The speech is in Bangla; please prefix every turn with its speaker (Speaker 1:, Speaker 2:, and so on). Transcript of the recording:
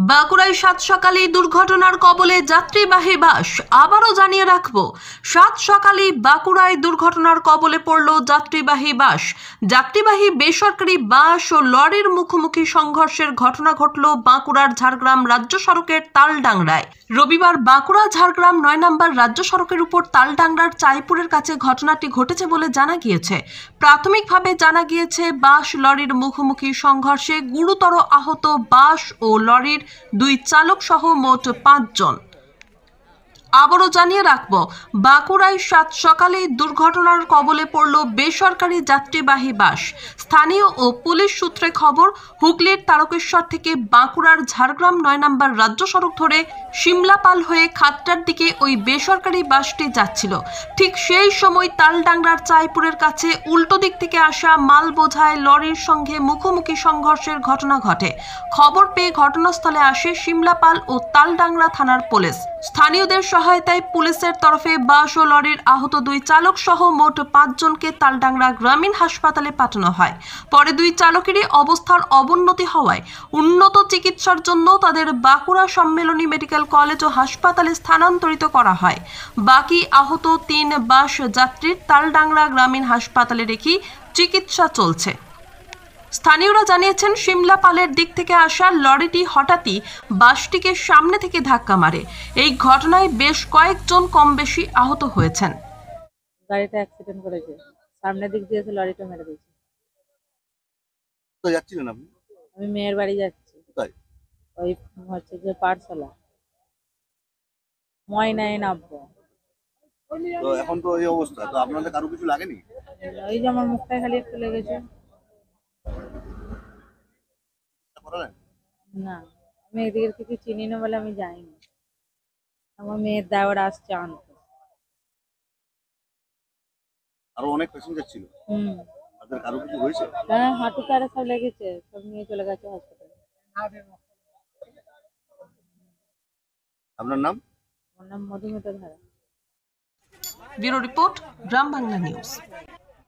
Speaker 1: বাঁকুড়ায় সাত সকালে দুর্ঘটনার কবলে যাত্রীবাহী বাস। আবারও জানিয়ে রাখবো, সাত সকালে বাঁকুড়ায় দুর্ঘটনার কবলে পড়ল যাত্রীবাহী বাস। যাত্রীবাহী বেসরকারি বাস ও লরির মুখোমুখি সংঘর্ষের ঘটনা ঘটল বাঁকুড়ার ঝাড়গ্রাম রাজ্য সড়কের তালডাংরায়। রবিবার বাঁকুড়া ঝাড়গ্রাম ৯ নম্বর রাজ্য সড়কের উপর তালডাংরার চাইপুরের কাছে ঘটনাটি ঘটেছে বলে জানা গিয়েছে। প্রাথমিকভাবে জানা গিয়েছে, বাস লরির মুখোমুখি সংঘর্ষে গুরুতর আহত বাস ও লরির দুই চালক সহ মোট ৫ জন। আবারও জানিয়ে রাখবো, বাঁকুড়ায় সাত সকালে দুর্ঘটনার কবলে পড়ল বেসরকারি যাত্রীবাহী বাস। স্থানীয় ও পুলিশ সূত্রে খবর, হুগলির তারকেশ্বর থেকে বাঁকুড়ার ঝাড়গ্রাম ৯ নম্বর রাজ্য সড়ক ধরে সিমলাপাল হয়ে খাতটার দিকে ওই বেসরকারি বাসটি যাচ্ছিল। ঠিক সেই সময় তালডাংরার চাইপুরের কাছে উল্টো দিক থেকে আসা মাল বোঝাই লরির সঙ্গে মুখোমুখি সংঘর্ষের ঘটনা ঘটে। খবর পেয়ে ঘটনাস্থলে আসে সিমলাপাল ও তালডাংরা থানার পুলিশ। স্থানীয়দের সহায়তায় পুলিশের তরফে বাস ও লরির আহত দুই চালক সহ মোট ৫ জনকে তালডাংরা গ্রামীণ হাসপাতালে পাঠানো হয়। পরে দুই চালকেরই অবস্থার অবনতি হওয়ায় উন্নত চিকিৎসার জন্য তাদের বাঁকুড়া সম্মেলনী মেডিকেল কলেজ ও হাসপাতালে স্থানান্তরিত করা হয়। বাকি আহত ৩ বাস যাত্রীর তালডাংরা গ্রামীণ হাসপাতালে রেখে চিকিৎসা চলছে। স্থানীয়রা জানিয়েছেন, সিমলাপালের দিক থেকে আসা লরিটি হঠাৎই বাসটিকে সামনে থেকে ধাক্কা মারে। এই ঘটনায় বেশ কয়েকজন কম বেশি আহত হয়েছেন।
Speaker 2: গাড়িটা অ্যাক্সিডেন্ট করেছে, সামনের দিক দিয়ে লরিটা মেরে দিয়েছে।
Speaker 3: তো যাচ্ছিলেন আপনি?
Speaker 2: আমি মেয়ের বাড়ি যাচ্ছি।
Speaker 3: কোথায়?
Speaker 2: ওই হচ্ছে যে পাঠশালা ময়নায় নামবো।
Speaker 3: তো এখন তো এই অবস্থা, তো আপনাদের কারো কিছু লাগেনি?
Speaker 2: ওই যে আমার মুখটায় খালি একটু লেগেছে। না, আমি এদিকে কিছু চিনি না বলে আমি যাইনি। আমার মেয়ের দাওয়ার আসছে আনতে।
Speaker 3: আরো অনেক প্যাসেঞ্জার ছিল। তাদের কারো কিছু হয়েছে?
Speaker 2: হ্যাঁ, হাঁটু কারে সব লেগেছে, সব নিয়ে চলে গেছে হসপিটালে।
Speaker 3: আপনার নাম?
Speaker 2: আমার নাম মধুমিতা ধারা।
Speaker 1: ব্যুরো রিপোর্ট, গ্রাম বাংলা নিউজ।